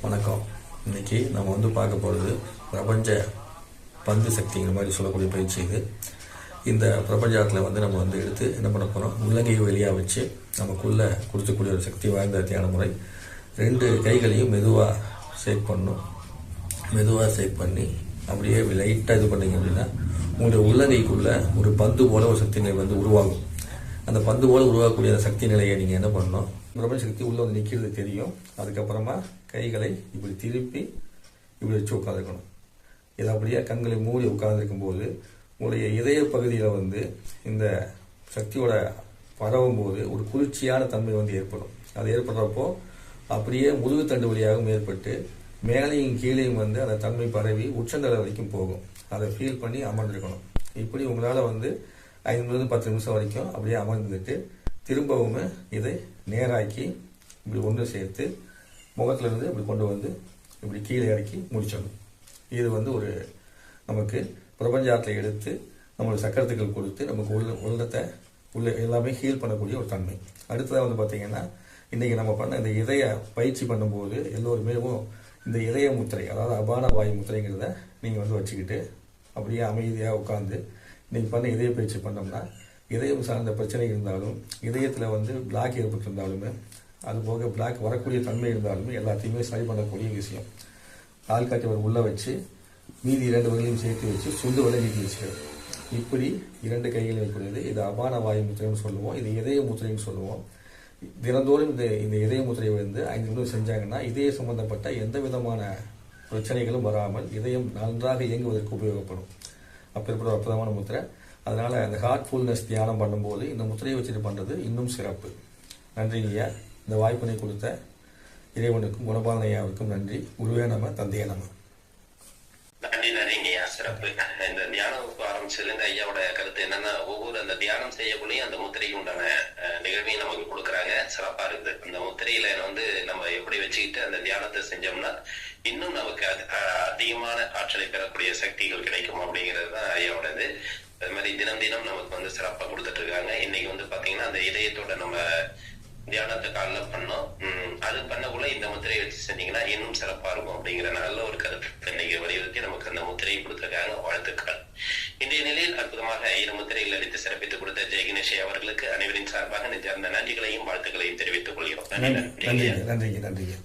வணக்கம். இன்னைக்கு நம்ம பார்க்க போகிறது பிரபஞ்ச பந்து சக்திங்கிற மாதிரி சொல்லக்கூடிய பயிற்சி இது. இந்த பிரபஞ்சத்தில் நம்ம எடுத்து என்ன பண்ண போகிறோம், உள்ளங்கையை வெளியாக வச்சு நமக்குள்ளே கொடுக்கக்கூடிய ஒரு சக்தி வாய்ந்த தியான முறை. 2 கைகளையும் மெதுவாக ஷேக் பண்ணணும். மெதுவாக ஷேக் பண்ணி அப்படியே லைட்டாக இது பண்ணிங்க அப்படின்னா உங்களுடைய உள்ளங்கைக்குள்ளே ஒரு பந்து போல ஒரு சக்தி நிலை உருவாகும். அந்த பந்து போல உருவாக்கக்கூடிய அந்த சக்தி நிலையை நீங்கள் என்ன பண்ணணும், பிரபஞ்ச சக்தி உள்ளே நிற்கிறது தெரியும். அதுக்கப்புறமா கைகளை இப்படி திருப்பி இப்படி வச்சு உட்காந்துருக்கணும். இதை அப்படியே கண்களை மூடி உட்கார்ந்துருக்கும் போது உங்களுடைய இதய பகுதியில் இந்த சக்தியோட பரவும் போது ஒரு குளிர்ச்சியான தன்மை ஏற்படும். அது ஏற்படுறப்போ அப்படியே முதுகு தண்டு வழியாகவும் ஏற்பட்டு மேலையும் கீழையும் அந்த தன்மை பரவி உச்சந்தலை வரைக்கும் போகும். அதை ஃபீல் பண்ணி அமர்ந்திருக்கணும். இப்படி உங்களால் 5 10 நிமிஷம் வரைக்கும் அப்படியே அமர்ந்துட்டு திரும்பவும் இதை நேராக்கி இப்படி ஒன்று சேர்த்து முகத்திலிருந்து இப்படி கொண்டு இப்படி கீழே இறக்கி முடிச்சிடணும். இது ஒரு நமக்கு பிரபஞ்சாத்தில் எடுத்து நம்மளுடைய சக்கரத்துக்கள் கொடுத்து நமக்கு உள்ளத்தை எல்லாமே ஹீல் பண்ணக்கூடிய ஒரு தன்மை. அடுத்ததாக பார்த்தீங்கன்னா இன்றைக்கி நம்ம பண்ண இந்த இதய பயிற்சி பண்ணும்போது எல்லோருமே இந்த இதய முத்திரை, அதாவது அபான வாயு முத்திரைங்கிறத நீங்கள் வச்சுக்கிட்டு அப்படியே அமைதியாக உட்காந்து இன்றைக்கி பண்ண இதய பயிற்சி பண்ணோம்னா இதயம் சார்ந்த பிரச்சனை இருந்தாலும், இதயத்தில் பிளாக் ஏற்பட்டிருந்தாலுமே, அதுபோக பிளாக் வரக்கூடிய தன்மை இருந்தாலுமே எல்லாத்தையுமே சரி பண்ணக்கூடிய விஷயம். ஆள்காட்டி உள்ளே வச்சு மீதி 2 வகையிலையும் சேர்த்து வச்சு சுண்டு வரை நீக்கி வச்சுக்கிறது. இப்படி 2 கைகளையும் வைக்கிறது. இது அபான வாயு முத்திரைன்னு சொல்லுவோம். இது இதய முத்திரைன்னு சொல்லுவோம். தினந்தோறும் இந்த இதய முத்திரையை 5 நிமிடம் செஞ்சாங்கன்னா இதய சம்பந்தப்பட்ட எந்த விதமான பிரச்சனைகளும் வராமல் இதயம் நன்றாக இயங்குவதற்கு உபயோகப்படும். அப்பேற்பட்ட அற்புதமான முத்திரை. அதனால் அந்த ஹார்ட்ஃபுல்னஸ் தியானம் பண்ணும்போது இந்த முத்திரையை வச்சுட்டு பண்ணுறது இன்னும் சிறப்பு. நன்றிங்கய்யா. இந்த வாய்ப்பினை கொடுத்த இறைவனுக்கும் குணபாலன் ஐயாவுக்கும் நன்றி. குருவே நம, தந்தையே நம. நன்றிங்கய்யா. சிறப்பு. இந்த தியான வகுப்பு ஆரம்பிச்சதுலேருந்து ஐயாவோட கருத்து என்னன்னா, ஒவ்வொரு அந்த தியானம் செய்யக்குள்ளேயும் அந்த முத்திரைக்கு உண்டான நிகழ்வையும் நமக்கு கொடுக்குறாங்க. சிறப்பா இருக்குது. அந்த முத்திரையில நம்ம எப்படி வச்சுக்கிட்டு அந்த தியானத்தை செஞ்சோம்னா இன்னும் நமக்கு அதிகமான ஆற்றலை பெறக்கூடிய சக்திகள் கிடைக்கும் அப்படிங்கிறது தான் ஐயாவோடது. அது மாதிரி தினம் தினம் நமக்கு சிறப்பா கொடுத்துட்டு இருக்காங்க. இன்னைக்கு பாத்தீங்கன்னா அந்த இதயத்தோட நம்ம தியானத்தை காலைல பண்ணோம். அது பண்ணக்குள்ள இந்த முத்திரையை வச்சு செஞ்சீங்கன்னா இன்னும் சிறப்பா இருக்கும் அப்படிங்கிற நல்ல ஒரு கருத்து இன்னைக்கு வலியுறுத்தி நமக்கு அந்த முத்திரையை கொடுத்திருக்காங்க. வாழ்த்துக்கள். இன்றைய நிலையில் அற்புதமாக 2 முத்திரைகள் அளித்து சிறப்பித்துக் கொடுத்த ஜெயகணேஷ் அவர்களுக்கு அனைவரின் சார்பாக நெஞ்சார்ந்த நன்றிகளையும் வாழ்த்துக்களையும் தெரிவித்துக் கொள்கிறோம். நன்றிங்க.